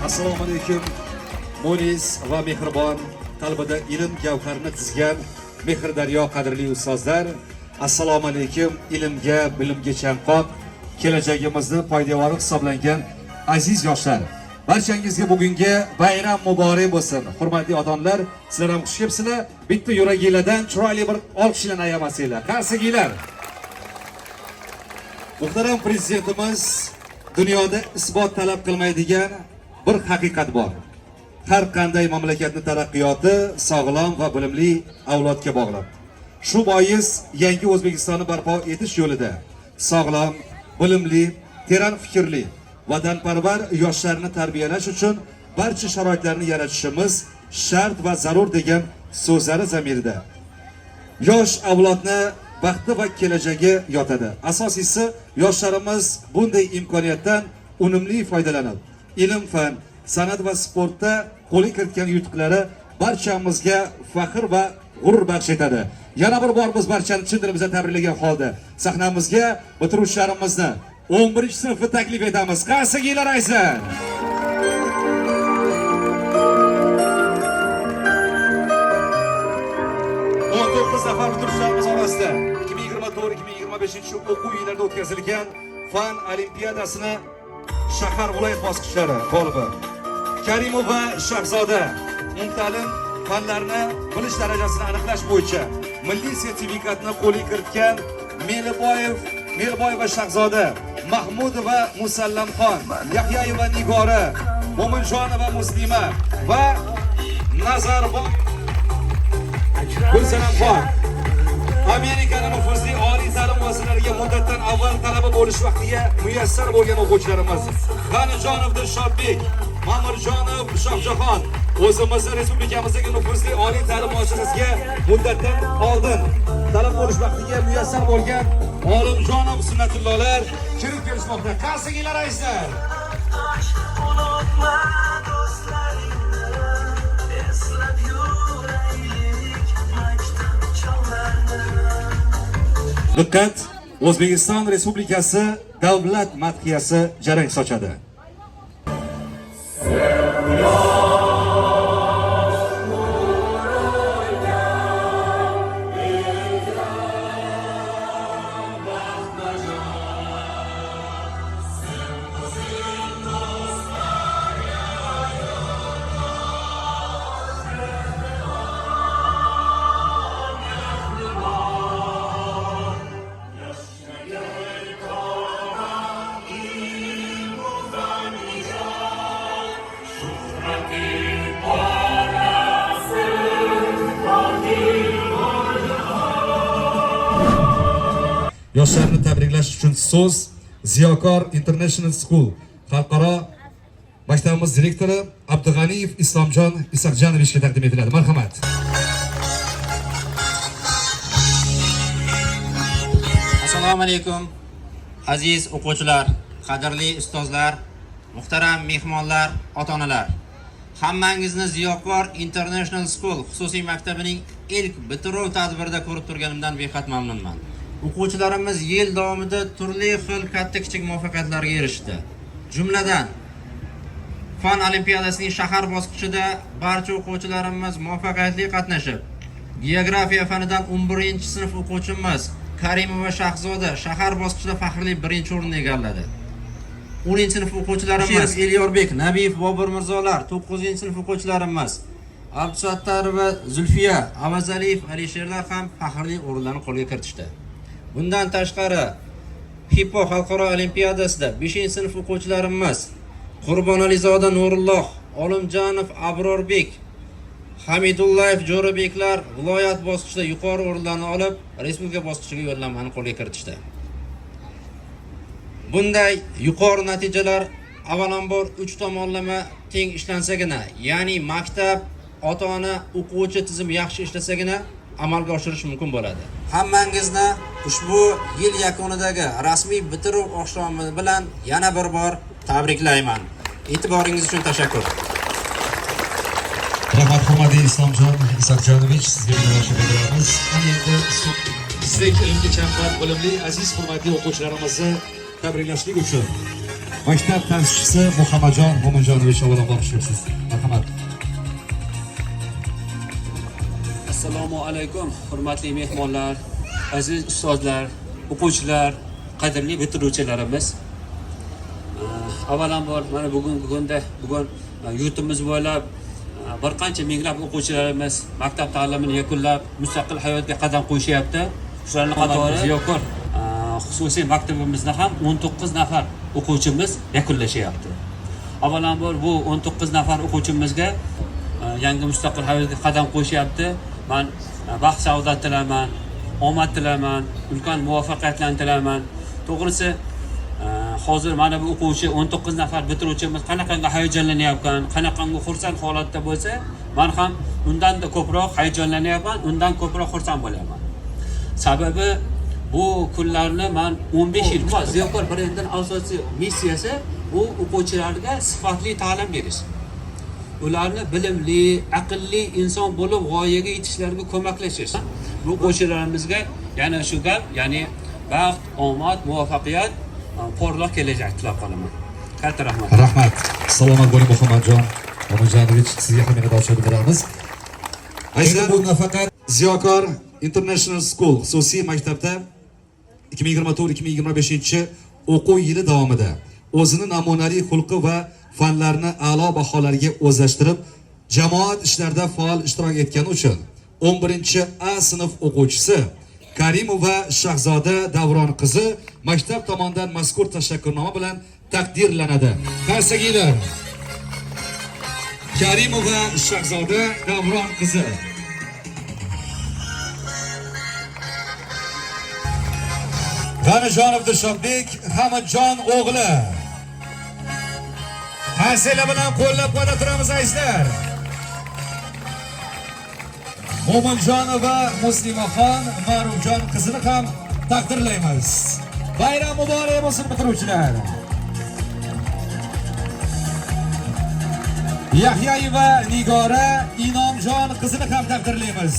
Assalomu alaykum. Mo'nis va mehribon, qalbida ilm gavharini tizgan mehr daryo qadrli ustozlar. Assalomu alaykum. Ilmga, bilimga chanqoq, kelajagimizni poydevori hisoblangan aziz yoshlar. Barchangizga bugungi bayram muborak bo'lsin. Hurmatli odamlar, sizlar ham xush kelibsizlar. Bitta yuragingizdan chiroyli bir olqishlarni ayamasanglar. Qarsingizlar. Muhtaram prezidentimiz dunyoda isbot talab qilmaydigan bir haqiqat bor. Har qanday mamlakatning taraqqiyoti sog'lom va bilimli avlodga bog'liq. Shu bois yangi O'zbekistonni barpo etish yo'lida sog'lom, bilimli, teran fikrli, vatanparvar yoshlarni tarbiyalash uchun barcha sharoitlarni yaratishimiz shart va zarur degan so'zlari zamirida yosh avlodni baxti va kelajagi yotadi. Asosiysi yoshlarimiz bunday imkoniyatdan unumli foydalanib, ilm, fan, san'at va sportda qo'li kiritgan yutuqlari barchamizga faxr va g'urur baxsh etadi. Yana bir bor biz barchani chin dilimizdan tabriklagan holda sahnamizga bitiruvchilarimizni 11-sinfni taklif etamiz. Qarsingizlar aytsin. 19 nafar bitiruvchilarimiz orasida 2024-2025 o'quv yillarida o'tkazilgan fan olimpiadasini shahar viloyat bosqichlari g'olibi Karimova Shahzoda umumta'lim fanlarni bilish darajasini aniqlash bo'yicha milliy sertifikatni qo'lga kiritgan Meliboyeva Shahzoda, Mahmudova Musallamxon, Yahyayeva Nigora, Mo'minjonova Muslima va Nazarbon Gulsanamxon Amerikaning nufuzli oliy ta'lim muassasalariga muddatdan avval talaba bo'lish vaqtiga muyassar bo'lgan o'quvchilarimiz G'anijonov Dilshodbek, Ma'murjonov Shohjahon o'zimizning respublikamizdagi nufuzli oliy ta'lim muassasasiga muddatdan oldin talab bo'lish vaqtiga muyassar bo'lgan Olimjonov Sunnatullohlar kirib kelishmoqda. Qarsingizlar aytsin. Diqqat! O'zbekiston Respublikasi davlat madhiyasi jarang sochadi. Yoshlarni tabriklash uchun so'z Ziyokor International School xalqaro maktabimiz direktori Abdug'aniyev Islomjon Isaqjanovichga taqdim etiladi. Marhamat. Assalomu alaykum. Aziz o'quvchilar, qadrli ustozlar, muhtaram mehmonlar, ota-onalar. Hammangizni Ziyokor International School xususiy maktabining ilk bitiruv tadbirida ko'rib turganimdan behad mamnunman. O'quvchilarimiz yil davomida turli xil katta-kichik muvaffaqiyatlarga erishdi. Jumladan, fan olimpiadasining shahar bosqichida barcha o'quvchilarimiz muvaffaqiyatli qatnashib, geografiya fanidan 11-sinf o'quvchimiz Karimova Shahzoda shahar bosqichida faxrli 1-o'rinni egalladi. 10-sinf o'quvchilarimiz Elyorbek, Nabiyev, Bobur Mirzolar, 9-sinf o'quvchilarimiz Abdusattar va Zulfiya Avazaliyev, Alisherlar ham faxrli o'rinlarni qo'lga kiritishdi. Bundan tashqari, Hippo xalqaro olimpiadasida 5-sinf o'quvchilarimiz Qurbonalizoda Nurulloh, Olimjonov Abrorbek, Hamidullayev Jo'rabeklar viloyat bosqichida yuqori o'rinlarni olib, respublika bosqichiga yo'llanmani qo'lga kiritishdi. Bunday yuqori natijalar avvalambor 3 tomonlama teng ishlansagina, ya'ni maktab, ota-ona, o'quvchi tizim yaxshi ishlasagina amalga oshirish mumkin bo'ladi. Hammangizni ushbu yil yakunidagi rasmiy bitiruv oqshomi bilan yana bir bor tabriklayman. E'tiboringiz uchun tashakkur. Rahmat, hurmatli Islomjon Isaqjonovich, sizga minnatdorchilik bildiramiz. Endi sizdek ilmga chanqoq, bilimli, aziz hurmatli o'quvchilarimizni tabriklashlik uchun maktab ta'sischisi Muhammadjon Mo'minjonovich avvalambor xushsiz. Marhamat. Assalomu alaykum, hurmatli mehmonlar, aziz ustozlar, o'quvchilar, qadrli bitiruvchilarimiz. Avvalambor mana bugungi kunda bugun yurtimiz bo'ylab bir qancha minglab o'quvchilarimiz maktab ta'limini yakunlab mustaqil hayotga qadam qo'yishyapti. Shularning qatori Ziyokor xususiy maktabimizda ham 19 nafar o'quvchimiz yakunlashyapti. Avvalambor bu 19 nafar o'quvchimizga yangi mustaqil hayotga qadam qo'yishyapti. Men baxt saodat tilayman, omad tilayman, ulkan muvaffaqiyatlarni tilayman. To'g'risi hozir mana bu o'quvchi 19 nafar bitiruvchimiz qanaqangi hayajonlanayotgan, qanaqangi xursand holatda bo'lsa, men ham undan da ko'proq hayajonlanyapman, undan ko'proq xursand bo'laman. Sababi bu kunlarni men 15 yil Ziyokor brendining asosiy missiyasi bu o'quvchilarga sifatli ta'lim berish. Ularni bilimli, aqlli inson bo'lib g'oyaga yetishlariga ko'maklashish. Bu o'quvchilarimizga yana shu gap, ya'ni baxt, omad, muvaffaqiyat, porloq kelajak tilab qolaman. Katta rahmat. Rahmat. Salomat bo'ling Muhammadjon Mo'minjonovich, sizga ham minnatdorchilik bildiramiz. Aslida bu nafaqat Ziyokor International School xususiy maktabda 2024-2025 o'quv yili davomida o'zini namunali xulqi va fanlarni a'lo baholarga o'zlashtirib, jamoat ishlarida faol ishtirok etgani uchun 11A sinf o'quvchisi Karimova Shahzoda Davron qizi maktab tomonidan mazkur tashakkurnoma bilan taqdirlanadi. Qarsakiylar. Karimova Shahzoda Davron qizi. G'anijonov Dilshodbek Hamidjon o'g'li. Qarsaklar bilan qo'llab-quvvatlab turamiz azizlar. Mo'minjonova Muslimaxon Ma'rufjon qizini ham taqdirlaymiz. Bayram muborak bo'lsin bitiruvchilar. Yahyayeva Nigora Inomjon qizini ham taqdirlaymiz.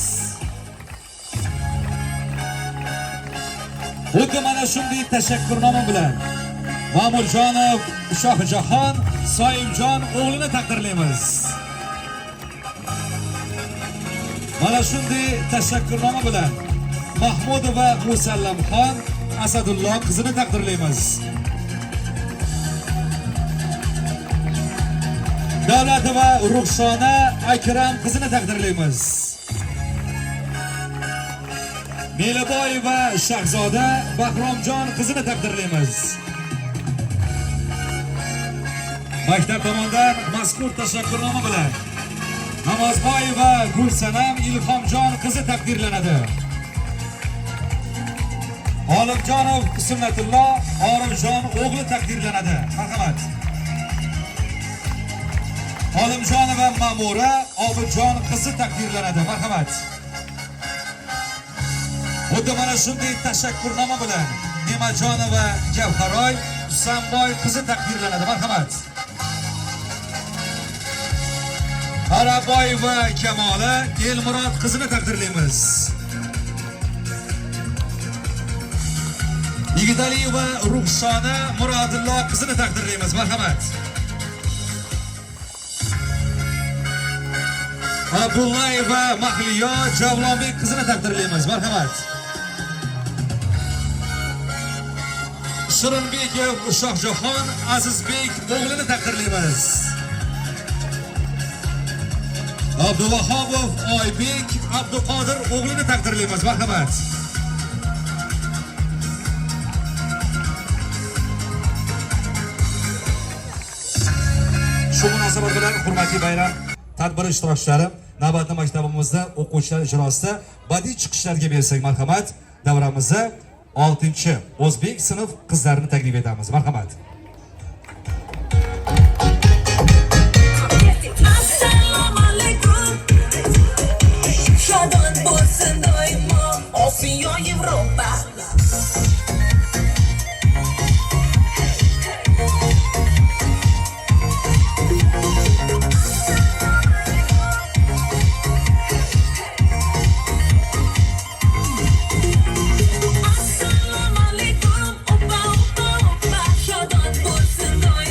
Xuddi mana shunday tashakkurnoma bilan Ma'murjonov Shohjahon Soyimjon o'g'lini taqdirlaymiz. Mana shunday tashakkurnoma bilan Mahmudova Musallamxon Asadulloh qizini taqdirlaymiz. Davlatova Ruxshona Akram qizini taqdirlaymiz. Melaboyeva Shahzoda Bahromjon qizini taqdirlaymiz. Maktab tomonidan mazkur tashakkurnoma bilan Namozboyeva Gulsanam Ilhomjon qizi taqdirlanadi. Olimjonov Sunnatulloh Orifjon o'g'li taqdirlanadi. Marhamat. Olimjonova Ma'mura Obidjon qizi taqdirlanadi. Marhamat. Xuddi mana shunday tashakkurnoma bilan Nemajonova Javharoy Husanboy qizi taqdirlanadi. Marhamat. Araboyeva Kamola Elmurod qizini taqdirlaymiz. Yigitalieva Ruxshona Murodilloh qizini taqdirlaymiz. Marhamat. Abdullayeva Mahliyo Javlonbek qizini taqdirlaymiz. Marhamat. Shirinbekov Shohjahon Azizbek o'g'lini taqdirlaymiz. Abduvahobov Oybek Abduqodir o'g'lini taqdirlaymiz. Marhamat. Shu munosabat bilan hurmatli bayram tadbir ishtirokchilari navbatda maktabimizda o'quvchilar ijrosida badiiy chiqishlarga bersak marhamat, davramizda 6-o'zbek sinf qizlarini taklif etamiz. Marhamat. Shodon bo'lsin doimo Osiyo Yevropa. Assalomu alaykum, opa, opa, opa. Shodon bo'lsin doimo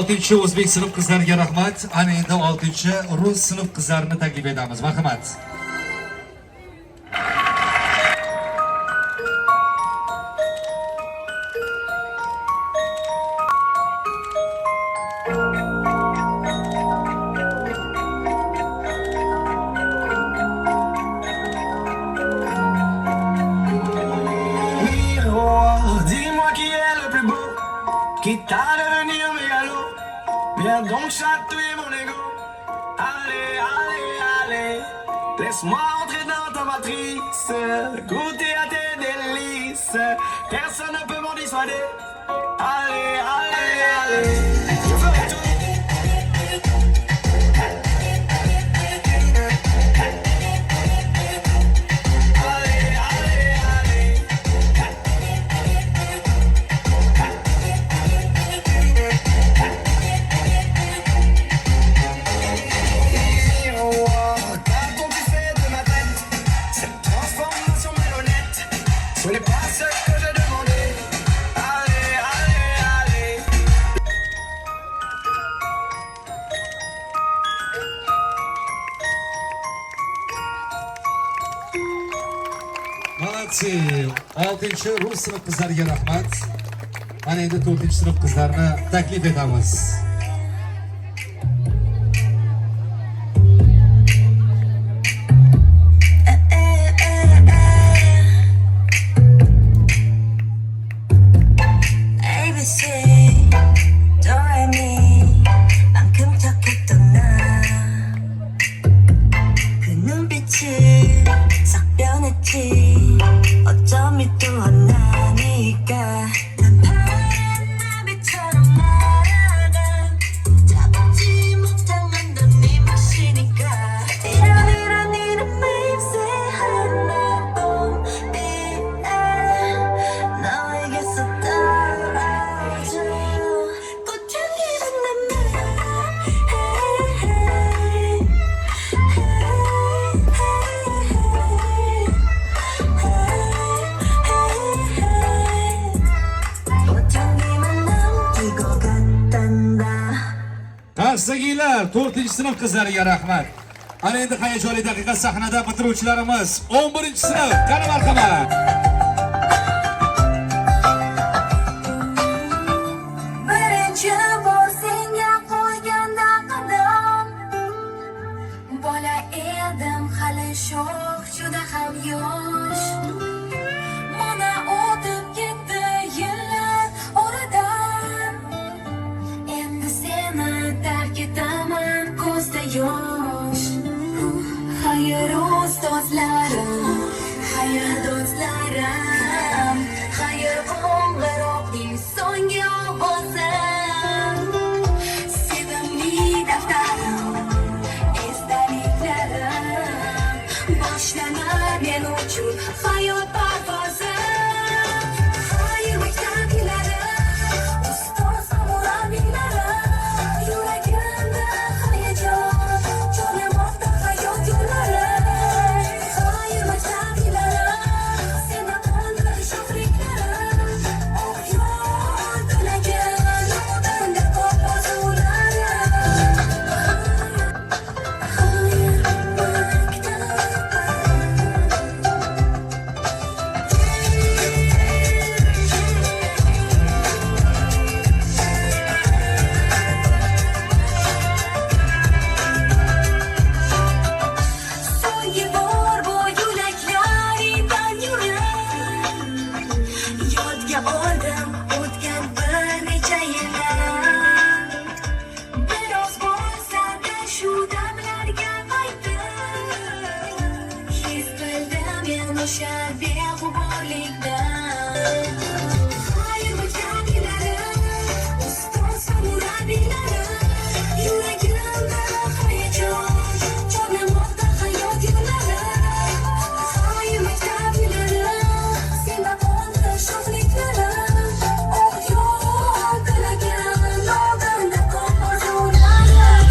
6-chi o'zbek sinf qizlariga rahmat. Ana endi 6-chi rus sinf qizlarini taklif etamiz. Marhamat. Miroir, dis-moi qui est le plus beau, quitte à devenir mégalo. Viens donc chatouiller mon ego. Allez, allez, allez, laisse-moi entrer dans ta matrice, goûter à tes délices. Personne ne peut m'en dissuader. Allez, allez, allez, je ferai tout. Allez, allez, allez. Miroir, qu'as-tu fait de ma tête? Cette transformation malhonnête, ce n'est pas ce que j'ai demandé. Allez, allez, allez. Молодцы. 6-chi rus sinf qizlariga rahmat. Ana endi 4-chi sinf qizlarini taklif etamiz. ABC, do re mi 만큼 착했던 나 그 눈빛이 싹 변했지 어쩜 또 하나니까 난 파란 나비처럼 날아가 잡지 못한 건넌 네 몫이니까 이런 매일새 하나 봄비에 너에게서 떨어져 꽃향기만 남아 꽃향기만 남기고 갔단다. Qarshdagilar 4-chi sinf qizlariga rahmat. Ana endi hayajonli daqiqa sahnada bitiruvchilarimiz 11-chi sinf. Qani marhamat. Birinchi bor senga qo'yganda qadam bola edim hali sho'x juda ham yosh mana o'tib ketdi yillar oradan endi seni tark etaman ko'zda yosh xayr ustozlarim xayr do'stlarim xayr qo'ng'iroqning so'nggi ovozim sevimli daftarim esdaliklarim boshlanar men uchun hayot parvozim xayr maktablarim ustoz va murabbiylarim yuragimda hayajon jo'namoqda hayot yo'llari xayr maktablarim seni qanday shohriklarim oq yo'l tilagan oldinda ko'p orzularim xayr so'nggi bor bu yo'laklaringdan yurib yodga oldim o'tgan bir necha yillar biroz bo'lsa-da shu damlarga qaytib his qildim men o'sha beg'uborlikdan xayr maktablarim ustoz va murabbiylarim yuragimda hayajon jo'namoqda hayot yo'llari xayr maktablarim senda qoldi shohliklarim oq yo'l tilagan oldinda ko'p orzularim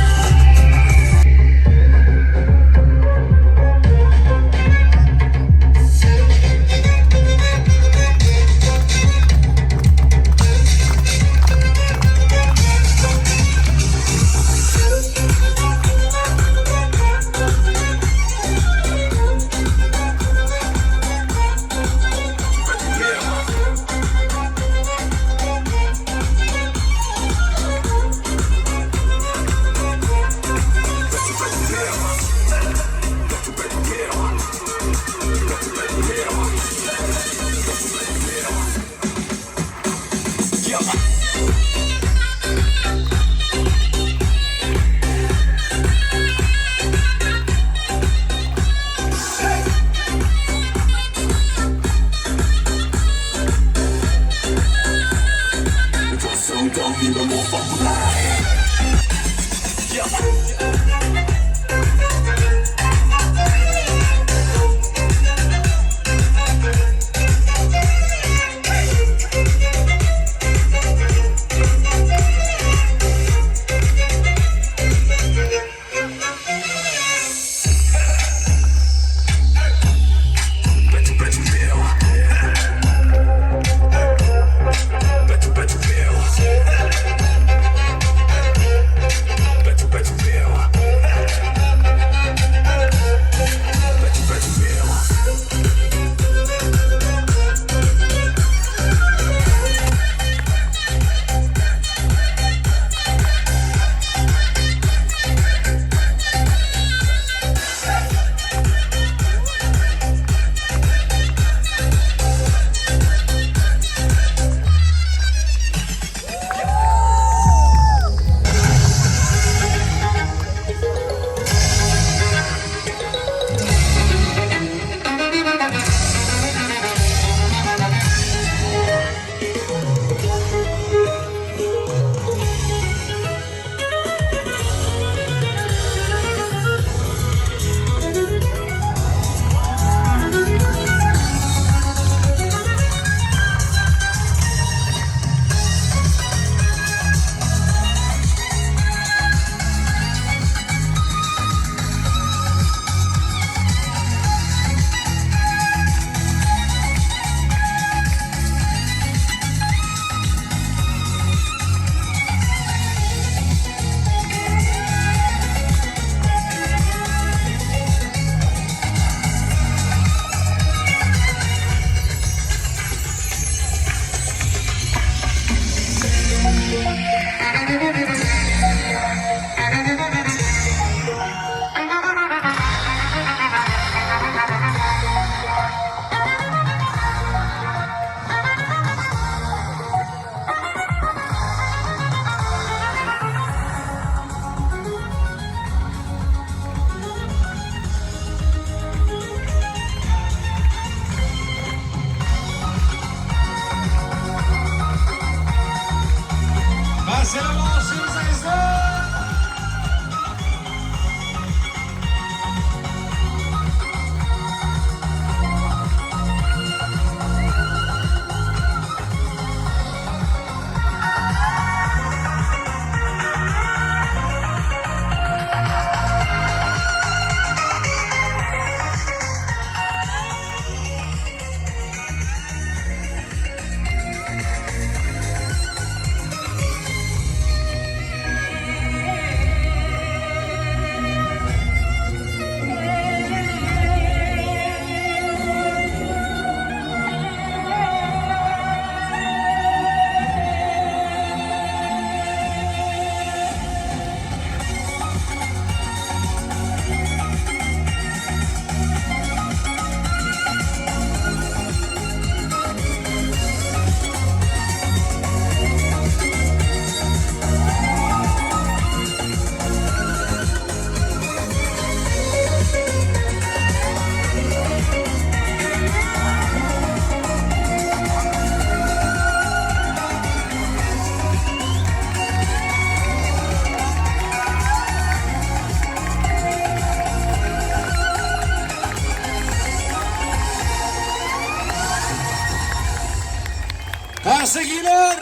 qarsakiylar.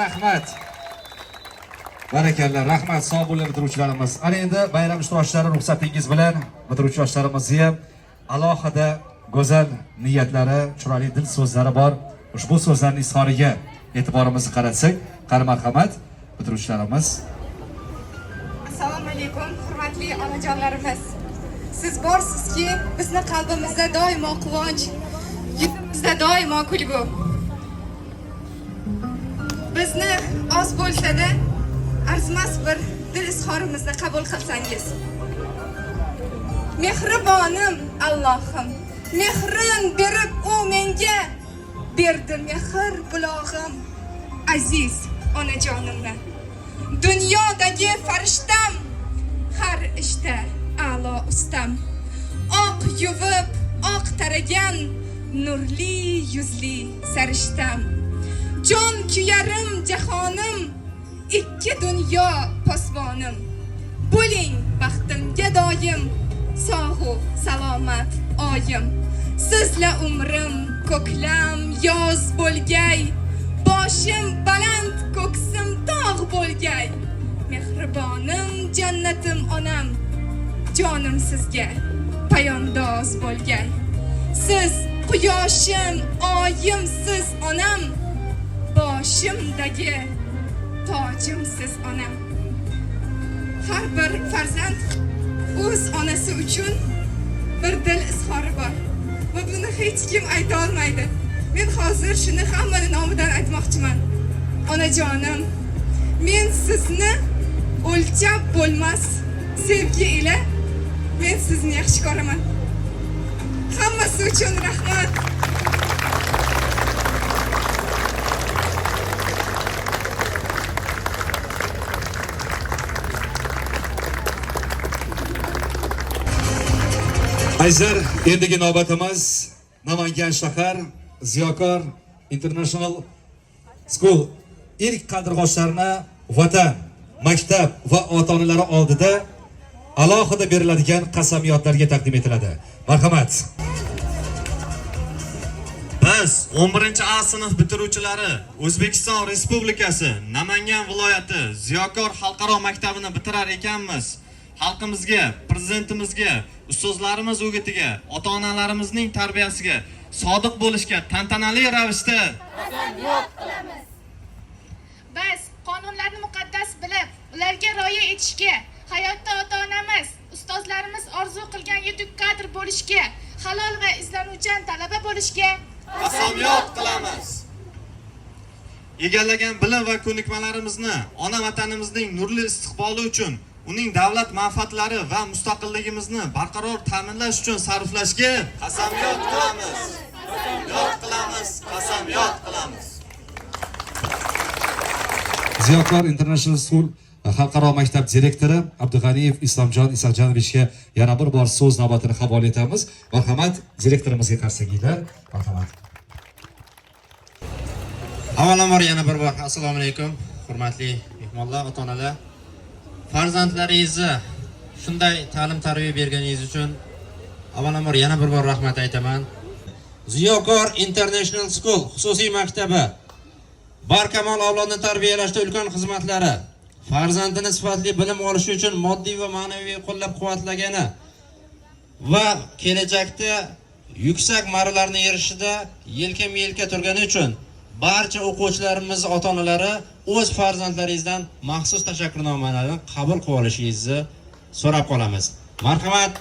Rahmat. Barakallah, rahmat. Sog' bo'ling bitiruvchilarimiz. Ana endi bayram ishtirokchilari ruxsatingiz bilan bitiruvchi yoshlarimizni ham alohida go'zal niyatlari, chiroyli dil so'zlari bor. Ushbu so'zlarning izhoriga e'tiborimizni qaratsak, qani marhamat bitiruvchilarimiz. Assalomu alaykum, hurmatli onajonlarimiz. Siz borsizki, bizni qalbimizda doimo quvonch, yuzimizda doimo kulgu. Bizni oz bo'lsa-da arzimas bir dil izhorimizni qabul qilsangiz. Mehribonim Allohim, mehrin berib u menga berdi mehr bulog'im, aziz onajonimni. Dunyodagi farishtam, har ishda a'lo ustam. Oq yuvib, oq taragan, nurli yuzli sarishtam. Jon kuyarim jahonim, ikki dunyo posbonim. Bo'ling baxtimga doim, sog'u salomat oyim. Sizla umrim ko'klam yoz bo'lgay, boshim baland ko'ksim tog' bo'lgay. Mehribonim jannatim onam, jonim sizga payondoz bo'lgay. Siz quyoshim, oyim siz onam, boshimdagi tojim siz onam. Har bir farzand o'z onasi uchun bir dil izhori bor va buni hech kim ayta olmaydi. Men hozir shuni hammaning nomidan aytmoqchiman. Onajonim, men sizni o'lchab bo'lmas sevgi ila men sizni yaxshi ko'raman. Hammasi uchun rahmat. Azizlar, endigi navbatimiz Namangan shahar Ziyokor International School ilk qadrg'oshlarini vatan, maktab va ota-onalari oldida alohida beriladigan qasamyodlarga taqdim etiladi. Marhamat. Biz 11-A sinf bitiruvchilari O'zbekiston Respublikasi Namangan viloyati Ziyokor xalqaro maktabini bitirar ekanmiz. Xalqimizga, prezidentimizga, ustozlarimiz o'gitiga, ota-onalarimizning tarbiyasiga sodiq bo'lishga tantanali ravishda qasamyod qilamiz. Biz qonunlarni muqaddas bilib, ularga rioya etishga, hayotda ota-onamiz, ustozlarimiz orzu qilgan yetuk kadr bo'lishga, halol va izlanuvchan talaba bo'lishga qasamyod qilamiz. Egallagan bilim va ko'nikmalarimizni ona vatanimizning nurli istiqboli uchun, uning davlat manfaatlari va mustaqilligimizni barqaror ta'minlash uchun sarflashga qasamyod qilamiz. Qasamyod qilamiz. Qasamyod qilamiz. Ziyokor International School xalqaro maktab direktori Abdug'aniyev Islomjon Isoqjonovichga yana bir bor so'z navbatini havola etamiz. Marhamat, direktorimizga qarsakiylar. Marhamat. Avvalambor yana bir bor assalomu alaykum, hurmatli mehmonlar, ota-onalar. Farzandlaringizni shunday ta'lim-tarbiya berganingiz uchun avvalambor yana bir bor rahmat aytaman. Ziyokor International School xususiy maktabi barkamol avlodni tarbiyalashda ulkan xizmatlari, farzandini sifatli bilim olishi uchun moddiy va ma'naviy qo'llab-quvvatlagani va kelajakda yuksak marralarni erishishida yelkama-yelka turgani uchun barcha o'quvchilarimiz ota-onalari o'z farzandlaringizdan maxsus tashakkurnomalarni qabul qilib olishingizni so'rab qolamiz. Marhamat,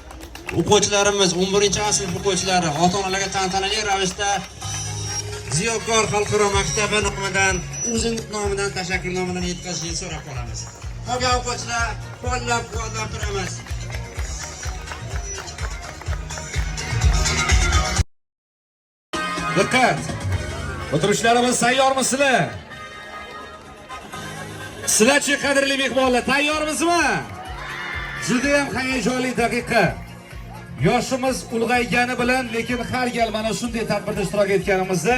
o'quvchilarimiz 11-A sinf o'quvchilari ota-onalarga tantanali ravishda Ziyokor xalqaro maktabi nomidan, o'zining nomidan tashakkurnomalarni yetkazishingizni so'rab qolamiz. Qolgan o'quvchilar qo'llab-quvvatlab turamiz. Diqqat! O'tirishlarimiz tayyormisizlar? Sizlarchi qadrli mehmonlar, tayyormizmi? Juda ham hayajonli daqiqa. Yoshimiz ulg'aygani bilan, lekin har gal mana shunday tadbirda ishtirok etganimizda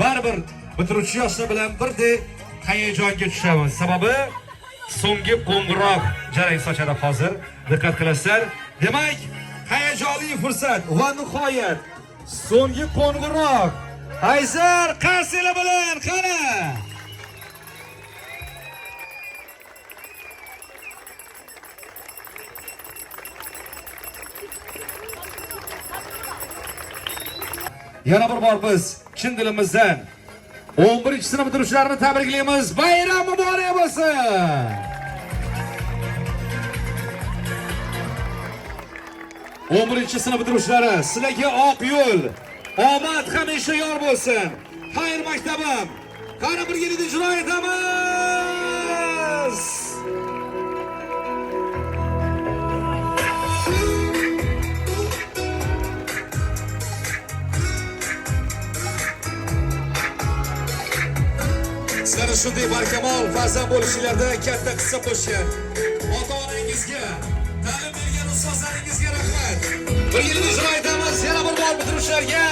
baribir bitiruvchi yoshlar bilan birdek hayajonga tushamiz. Sababi so'nggi qo'ng'iroq jarang sochadi hozir. Diqqat qilasizlar. Demak, hayajonli fursat va nihoyat so'nggi qo'ng'iroq Aysar qarsiylar bilan qani. Yana bir bor biz chin dilimizdan 11-sinf bitiruvchilarini tabriklaymiz. Bayram muborak bo'lsin. Sinf bitiruvchilari, sizlarga oq yo'l, omad hamisha yor bo'lsin. Xayr maktabim. Qani birgalikda ijro etamiz. Sizlarni shunday barkamol farzand bo'lishinglarda katta hissa qo'shgan ota-onangizga, ta'lim bergan ustozlaringizga rahmat. Birgalikda ijro etamiz. Yana bir bor bitiruvchilarga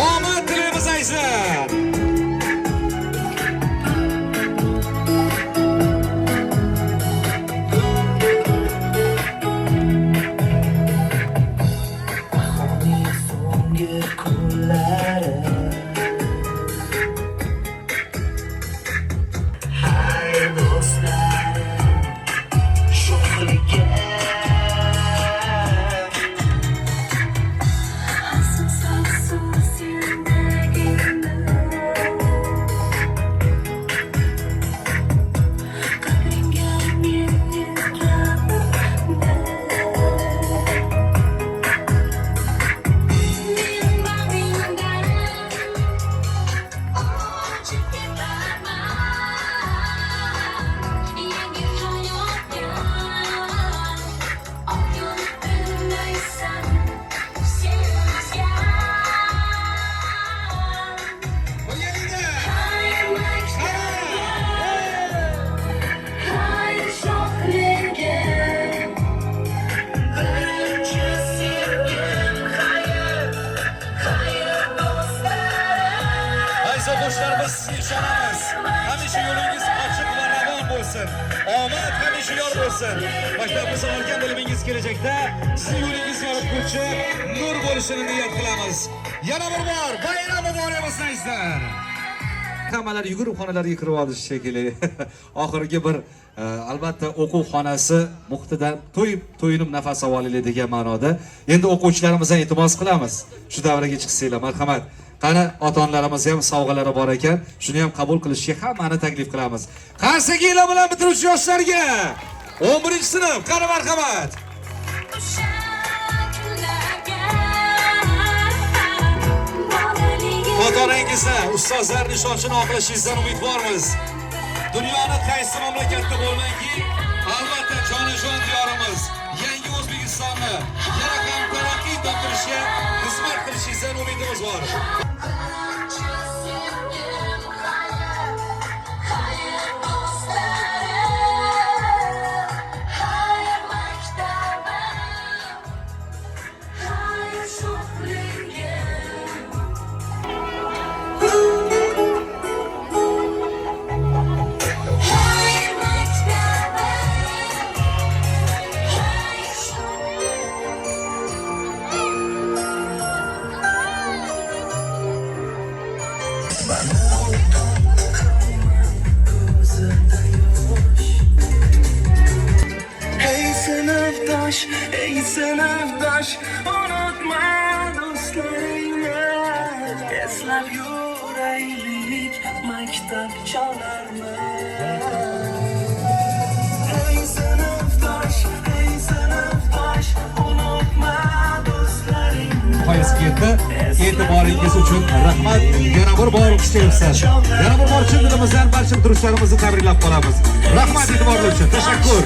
omad tilaymiz Aysar. Qo'shlarimiz sizga ishonamiz. Hamisha yo'lingiz ochiq va ravon bo'lsin. Omad hamisha yor bo'lsin. Maktabimiz olgan bilimingiz kelajakda sizning yo'lingiz yorituvchi nur bo'lishini niyat qilamiz. Yana bir bor bayram muborak bo'lsin Aysar. Hammalar yugurib xonalarga kirib olish shekilli. Oxirgi bir albatta o'quv xonasi muhtidan to'yinib nafas olaylik degan ma'noda. Endi o'quvchilarimizdan iltimos qilamiz. Shu davraga chiqsanglar, marhamat. Qani ota-onalarimiz ham sovg'alari bor ekan, shuni ham qabul qilishga hammani taklif qilamiz. Qarsigilar bilan bitiruvchi yoshlarga 11-sinf qani marhamat. Ota-onangizga, ustozlarning ishonchini oqlashingizdan umidvormiz. Dunyoni qaysi mamlakatda bo'lmayki, albatta jonajon diyorimiz, yangi O'zbekistonni yana ham taraqqiy toptirishga xizmat qilishingizdan umidimiz bor. Ey sınıftaş, unutma dostlarını. Eslab yuraylik maktab çalarmı? Ey sınıftaş, unutma dostlarını. Qo'yasizga e'tiboringiz uchun rahmat. Yana bir bor o'qishlayapsiz. Yana bir bor chin dilimizdan barcha bitiruvchilarimizni tabriklab qolamiz. Rahmat e'tiboringiz uchun. Tashakkur.